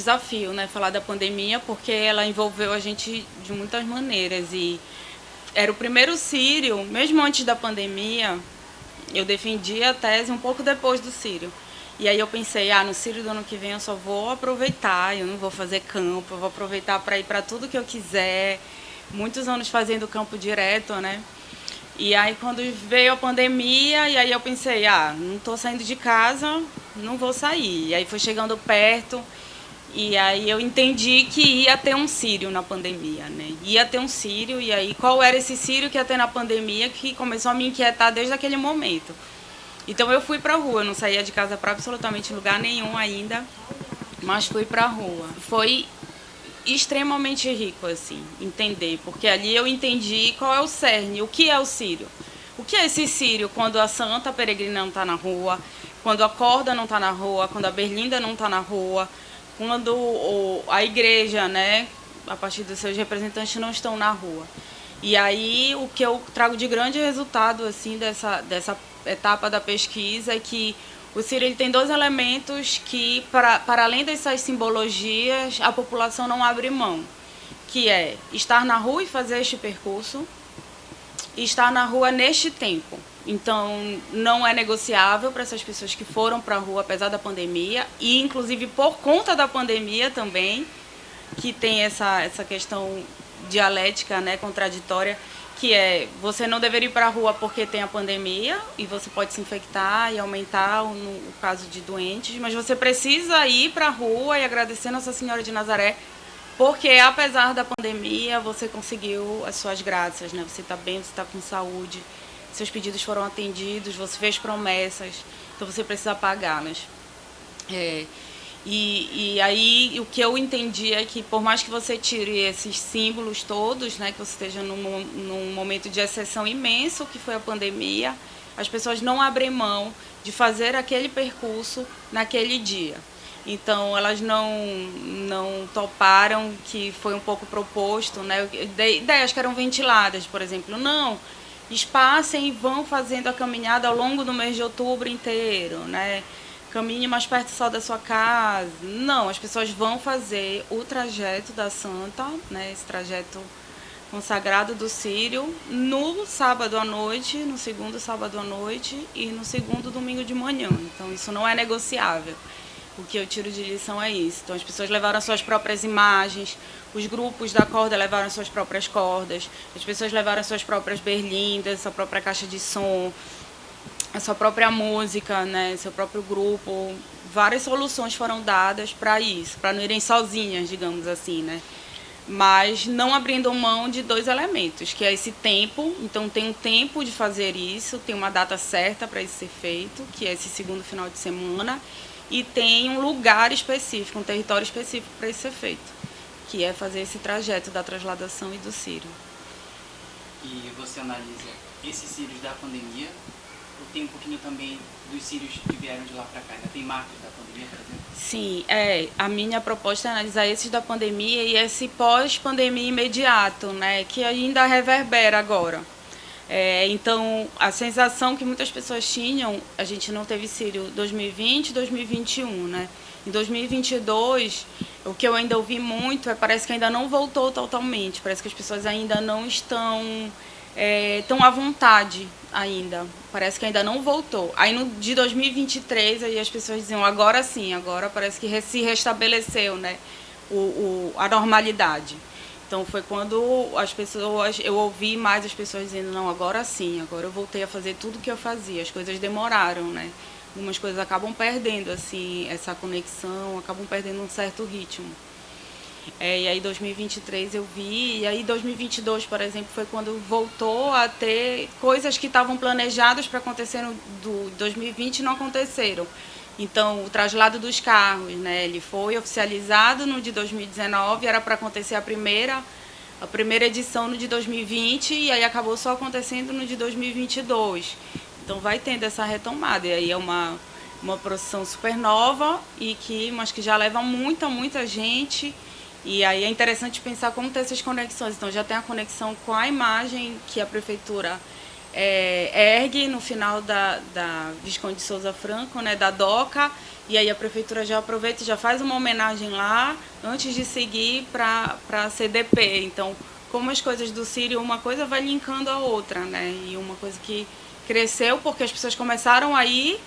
desafio, né, falar da pandemia, porque ela envolveu a gente de muitas maneiras. E era o primeiro Sírio, mesmo antes da pandemia, eu defendi a tese um pouco depois do Sírio. E aí eu pensei, no Sírio do ano que vem eu só vou aproveitar, eu não vou fazer campo, eu vou aproveitar para ir para tudo que eu quiser. Muitos anos fazendo campo direto, né? E aí quando veio a pandemia, e aí eu pensei, não estou saindo de casa, não vou sair. E aí foi chegando perto, e aí eu entendi que ia ter um Sírio na pandemia, né? Ia ter um Sírio, e aí qual era esse Sírio que ia ter na pandemia que começou a me inquietar desde aquele momento. Então eu fui pra rua, eu não saía de casa para absolutamente lugar nenhum ainda, mas fui pra rua. Foi extremamente rico, assim, entender, porque ali eu entendi qual é o cerne, o que é o Sírio. O que é esse Sírio quando a Santa Peregrina não está na rua, quando a Corda não está na rua, quando a Berlinda não está na rua, quando a igreja, né, a partir dos seus representantes, não estão na rua. E aí o que eu trago de grande resultado assim dessa etapa da pesquisa é que o Sírio ele tem dois elementos que, para além dessas simbologias, a população não abre mão, que é estar na rua e fazer este percurso, e estar na rua neste tempo. Então, não é negociável para essas pessoas que foram para a rua, apesar da pandemia, e inclusive por conta da pandemia também, que tem essa questão dialética, né, contraditória, que é você não deveria ir para a rua porque tem a pandemia e você pode se infectar e aumentar o caso de doentes, mas você precisa ir para a rua e agradecer Nossa Senhora de Nazaré porque, apesar da pandemia, você conseguiu as suas graças, né? Você está bem, você está com saúde, seus pedidos foram atendidos, você fez promessas, então você precisa pagá-las. E aí o que eu entendi é que por mais que você tire esses símbolos todos, né, que você esteja num momento de exceção imenso, que foi a pandemia, as pessoas não abrem mão de fazer aquele percurso naquele dia. Então elas não toparam, que foi um pouco proposto, né, ideias que eram ventiladas, por exemplo, não, espaçem e vão fazendo a caminhada ao longo do mês de outubro inteiro, né? Caminhe mais perto só da sua casa. Não, as pessoas vão fazer o trajeto da Santa, né, esse trajeto consagrado do Sírio, no sábado à noite, no segundo sábado à noite e no segundo domingo de manhã. Então isso não é negociável. O que eu tiro de lição é isso. Então as pessoas levaram suas próprias imagens, os grupos da corda levaram suas próprias cordas, as pessoas levaram suas próprias berlindas, sua própria caixa de som, a sua própria música, né, seu próprio grupo. Várias soluções foram dadas para isso, para não irem sozinhas, digamos assim, né? Mas não abrindo mão de dois elementos, que é esse tempo. Então tem um tempo de fazer isso, tem uma data certa para isso ser feito, que é esse segundo final de semana, e tem um lugar específico, um território específico para isso ser feito, que é fazer esse trajeto da trasladação e do Sírio. E você analisa esses sírios da pandemia, ou tem um pouquinho também dos sírios que vieram de lá para cá? Ainda tem marcos da pandemia, por exemplo? Sim, a minha proposta é analisar esses da pandemia e esse pós-pandemia imediato, né, que ainda reverbera agora. Então, a sensação que muitas pessoas tinham, a gente não teve Sírio 2020 e 2021, né? Em 2022, o que eu ainda ouvi muito parece que ainda não voltou totalmente, parece que as pessoas ainda não estão tão à vontade ainda, parece que ainda não voltou. Aí no de 2023, aí as pessoas diziam, agora sim, agora parece que se restabeleceu, né, a normalidade. Então foi quando eu ouvi mais as pessoas dizendo, não, agora sim, agora eu voltei a fazer tudo o que eu fazia. As coisas demoraram, né? Algumas coisas acabam perdendo, assim, essa conexão, acabam perdendo um certo ritmo. E aí 2023 eu vi, e aí 2022, por exemplo, foi quando voltou a ter coisas que estavam planejadas para acontecer no 2020 e não aconteceram. Então, o traslado dos carros, né, ele foi oficializado no de 2019, era para acontecer a primeira edição no de 2020, e aí acabou só acontecendo no de 2022. Então, vai tendo essa retomada, e aí é uma procissão super nova, mas que já leva muita gente, e aí é interessante pensar como ter essas conexões. Então, já tem a conexão com a imagem que a prefeitura ergue no final da Visconde de Souza Franco, né, da DOCA, e aí a prefeitura já aproveita e já faz uma homenagem lá antes de seguir para a CDP. Então, como as coisas do Círio, uma coisa vai linkando a outra, né? E uma coisa que cresceu porque as pessoas começaram a ir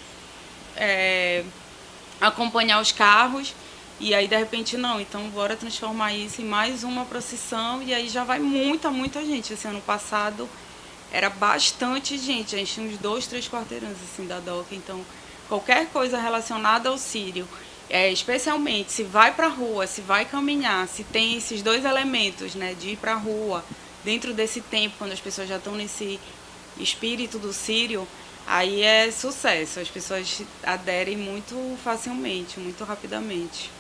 acompanhar os carros, e aí de repente não, então bora transformar isso em mais uma procissão, e aí já vai muita gente. Esse ano passado era bastante gente, a gente tinha uns 2, 3 quarteirões assim da DOCA, então qualquer coisa relacionada ao Círio, especialmente se vai para a rua, se vai caminhar, se tem esses dois elementos, né, de ir para a rua, dentro desse tempo, quando as pessoas já estão nesse espírito do Círio, aí é sucesso, as pessoas aderem muito facilmente, muito rapidamente.